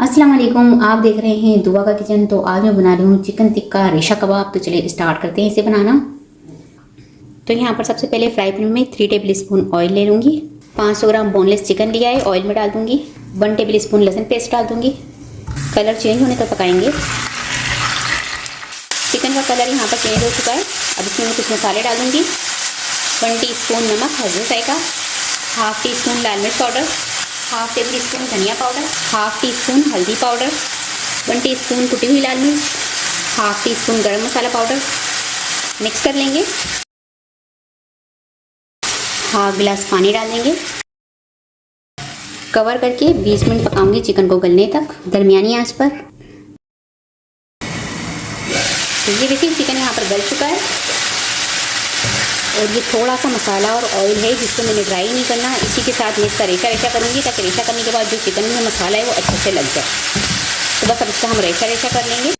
अस्सलाम वालेकुम, आप देख रहे हैं दुआ का किचन। तो आज मैं बना रही हूँ चिकन टिक्का रेशा कबाब। तो चलिए स्टार्ट करते हैं इसे बनाना। तो यहाँ पर सबसे पहले फ्राई पैन में 3 टेबल स्पून ऑयल ले लूँगी। 500 ग्राम बोनलेस चिकन लिया है, ऑयल में डाल दूँगी। 1 टेबल स्पून लहसुन पेस्ट डाल दूँगी। कलर चेंज होने तक पकाएंगे। चिकन का कलर यहाँ पर चेंज हो चुका है। अब इसमें मैं कुछ मसाले डालूँगी। 1 टीस्पून नमक हल्दी जायका, हाफ टी स्पून लाल मिर्च पाउडर, हाफ टेबल स्पून धनिया पाउडर, हाफ टी स्पून हल्दी पाउडर, 1 टीस्पून कुटी हुई लाल मिर्च, हाफ टी स्पून गरम मसाला पाउडर। मिक्स कर लेंगे। हाफ गिलास पानी डाल देंगे। कवर करके 20 मिनट पकाऊंगी चिकन को गलने तक दरमियानी आंच पर। तो ये देखिए चिकन यहाँ पर गल चुका है और ये थोड़ा सा मसाला और ऑयल है जिसको मैंने ड्राई नहीं करना। इसी के साथ मैं इसका रेशा रेशा करूँगी ताकि रेशा करने के बाद जो चिकन में मसाला है वो अच्छे से लग जाए। तो बस अब इसका हम रेशा रेशा कर लेंगे।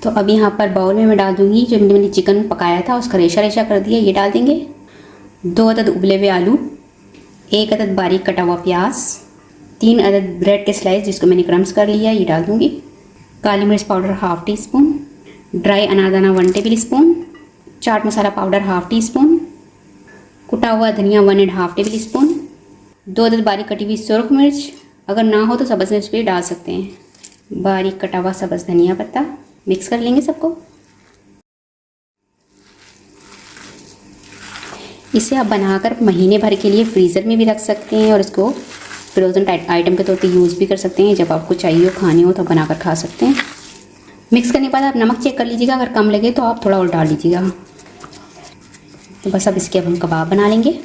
तो अब यहाँ पर बाउल में मैं डाल दूँगी जो मैंने चिकन पकाया था, उसका रेशा रेशा कर दिया, ये डाल देंगे। 2 अदद उबले हुए आलू, 1 अदद बारीक कटा हुआ प्याज, 3 अदद ब्रेड के स्लाइस जिसको मैंने क्रम्स कर लिया, ये डाल दूँगी। काली मिर्च powder half teaspoon, dry अनारदाना 1 tablespoon, chaat masala powder half teaspoon, कुटा हुआ धनिया 1.5 टेबल स्पून, 2 अदद बारीक कटी हुई सुरख मिर्च, अगर ना हो तो सब्ज़ मिर्च भी डाल सकते हैं, बारीक कटा हुआ सब्ज़ धनिया पत्ता। मिक्स कर लेंगे सबको। इसे आप बनाकर महीने भर के लिए फ्रीज़र में भी रख सकते हैं और इसको फ्रोज़न आइटम के तौर पे यूज़ भी कर सकते हैं। जब आपको चाहिए हो खाने हो तो बनाकर खा सकते हैं। मिक्स करने के बाद आप नमक चेक कर लीजिएगा, अगर कम लगे तो आप थोड़ा और डाल लीजिएगा। तो बस अब इसके अब हम कबाब बना लेंगे।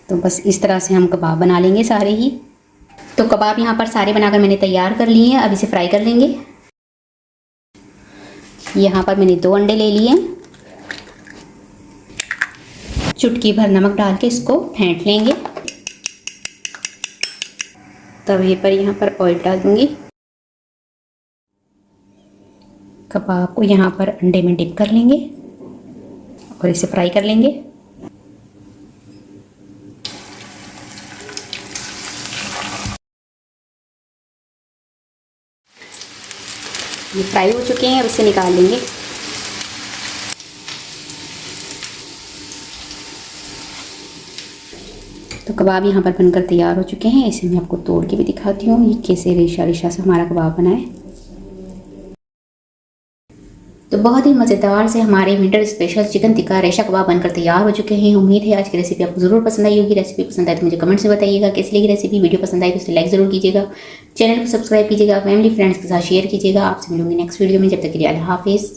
तो बस इस तरह से हम कबाब बना लेंगे सारे ही। तो कबाब यहाँ पर सारे बनाकर मैंने तैयार कर लिए हैं। अब इसे फ्राई कर लेंगे। यहाँ पर मैंने 2 अंडे ले लिए। चुटकी भर नमक डाल के इसको फेंट लेंगे। तवे पर यहाँ पर ऑयल डाल दूंगी। कबाब को यहाँ पर अंडे में डिप कर लेंगे और इसे फ्राई कर लेंगे। ये फ्राई हो चुके हैं, अब इसे निकाल लेंगे। तो कबाब यहाँ पर बनकर तैयार हो चुके हैं। इसे मैं आपको तोड़ के भी दिखाती हूँ ये कैसे रेशा रेशा से हमारा कबाब बना है। तो बहुत ही मज़ेदार से हमारे विंटर स्पेशल चिकन टिक्का रेशा कबाब बनकर तैयार हो चुके हैं। उम्मीद है आज की रेसिपी आपको ज़रूर पसंद आई होगी। रेसिपी पसंद आए तो मुझे कमेंट्स में बताइएगा कैसी लगी रेसिपी। वीडियो पसंद आई तो इसे लाइक ज़रूर कीजिएगा, चैनल को सब्सक्राइब कीजिएगा, फैमिली फ्रेंड्स के साथ शेयर कीजिएगा। आपसे मिलूंगी नेक्स्ट वीडियो में। जब तक के लिए अल्लाह हाफिज़।